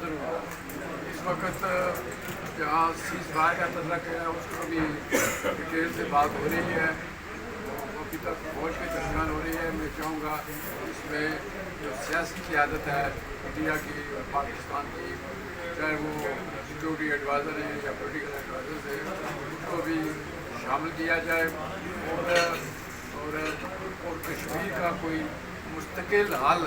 ضرور اس وقت جہاں سیز فائر کا تذکرہ ہے اس کو بھی ڈیٹیل سے بات ہو رہی ہے، ابھی تک فوج کے درمیان ہو رہی ہے۔ میں چاہوں گا اس میں جو سیاسی قیادت ہے انڈیا کی اور پاکستان کی، چاہے وہ سیکورٹی ایڈوائزر ہیں یا پولیٹیکل ایڈوائزر ہیں، اس کو بھی شامل کیا جائے اور کشمیر کا کوئی مستقل حل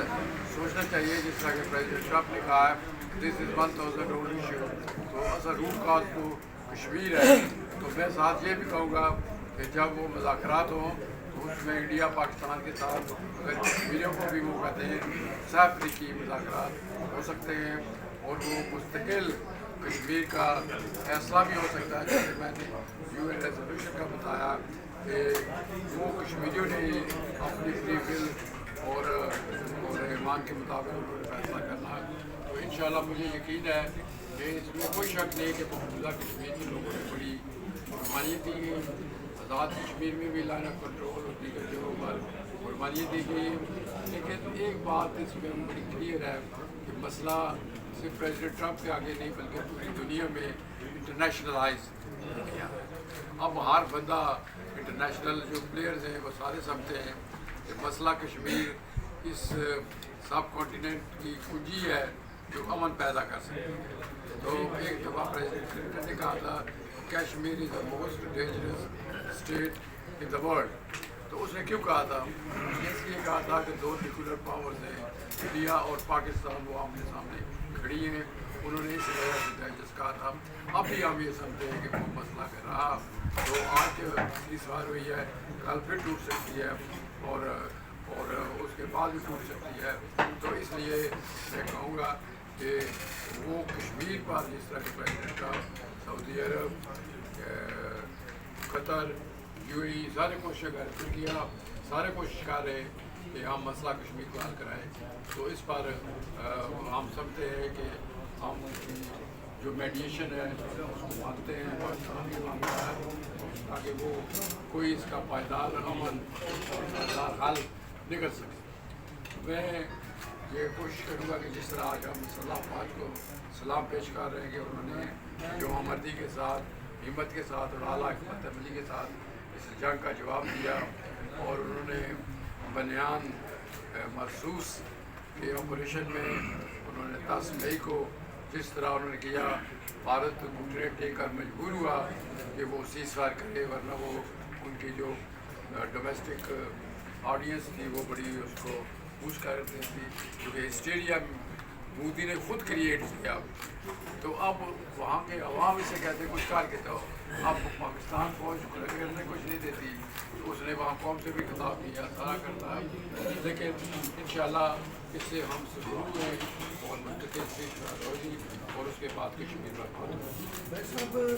سوچنا چاہیے، جس طرح کہ پریزیڈنٹ ٹرمپ نے کہا ہے دس از 1000 ایشو، تو اصل روٹ کاز تو کشمیر ہے۔ تو میں ساتھ یہ بھی کہوں گا کہ جب وہ مذاکرات ہوں تو اس میں انڈیا پاکستان کے ساتھ اگر کشمیریوں کو بھی موقع دیں، سہ افریقی مذاکرات ہو سکتے ہیں اور وہ مستقل کشمیر کا فیصلہ بھی ہو سکتا ہے، جیسے میں نے UN ریزولوشن کا بتایا کہ وہ کشمیریوں نے اپنی فری ول اور ایمان کے مطابق انہوں نے فیصلہ کرنا ہے۔ تو انشاءاللہ مجھے یقین ہے کہ اس میں کوئی شک نہیں کہ مقبوضہ کشمیر کے لوگوں نے بڑی قربانیاں دی گئی، آزاد کشمیر میں بھی لائن آف کنٹرول اور دیگر جگہوں پر قربانیاں دی گئی، لیکن ایک بات اس میں بڑی کلیئر ہے کہ مسئلہ صرف پریزیڈنٹ ٹرمپ کے آگے نہیں بلکہ پوری دنیا میں انٹرنیشنلائز ہو گیا۔ اب ہر بندہ انٹرنیشنل جو پلیئرز ہیں وہ سارے سمجھتے ہیں کہ مسئلہ کشمیر اس سب کانٹیننٹ کی کنجی ہے جو امن پیدا کر سکے۔ تو ایک دفعہ پریزیڈنٹ کلنٹن نے کہا تھا Kashmir is the most dangerous state in the world. تو اس نے کیوں کہا تھا؟ اس لیے کہا تھا کہ دو نیوکلیئر پاورز ہیں، انڈیا اور پاکستان، وہ آمنے سامنے کھڑی ہیں، انہوں نے اس وجہ سے ڈینجرس کہا تھا۔ اب بھی ہم یہ سمجھتے ہیں کہ وہ مسئلہ کر رہا، تو آج اس بار ہوئی ہے، کل پھر ٹوٹ سکتی ہے اور اس کے بعد بھی ٹوٹ سکتی ہے۔ تو اس لیے میں کہوں گا کہ وہ کشمیر پر جس طرح کے پریزیڈنٹ کا سعودی عرب، قطر، UAE سارے کوشش کر، ترکیہ سارے کوشش کر رہے ہیں کہ ہم مسئلہ کشمیر کو حل کرائیں۔ تو اس پر ہم سمجھتے ہیں کہ ہم جو میڈیشن ہے اس کو مانگتے ہیں، پاکستان بھی مانگتا ہے تاکہ وہ کوئی اس کا پائیدار امن اور پائیدار حل نکل سکے۔ میں یہ کوشش کروں گا کہ جس طرح آج ہم صلی اللہ افواج کو سلام پیش کر رہے ہیں کہ انہوں نے جو ہمدردی کے ساتھ، ہمت کے ساتھ اور اعلیٰ حکمت عملی کے ساتھ اس جنگ کا جواب دیا، اور انہوں نے بنیان محسوس کے آپریشن میں انہوں نے 10 مئی کو جس طرح انہوں نے کیا، بھارت گھٹنے ٹیک کر مجبور ہوا کہ وہ سیز فائر کرے، ورنہ وہ ان کی جو ڈومیسٹک آڈینس تھی وہ بڑی اس کو پوچھ کر رہتی تھی، کیونکہ ہسٹیریا مودی نے خود کریٹ کیا۔ تو اب وہاں کے عوام اسے کہتے کچھ کر کے، تو اب پاکستان فوج کرنے کچھ نہیں دیتی، تو اس نے وہاں قوم سے بھی خطاب کیا، سارا کرتا ہے، لیکن انشاءاللہ اس سے ہم سرور ہیں اور منتقل سے روزی اور اس کے بعد کشمیر پر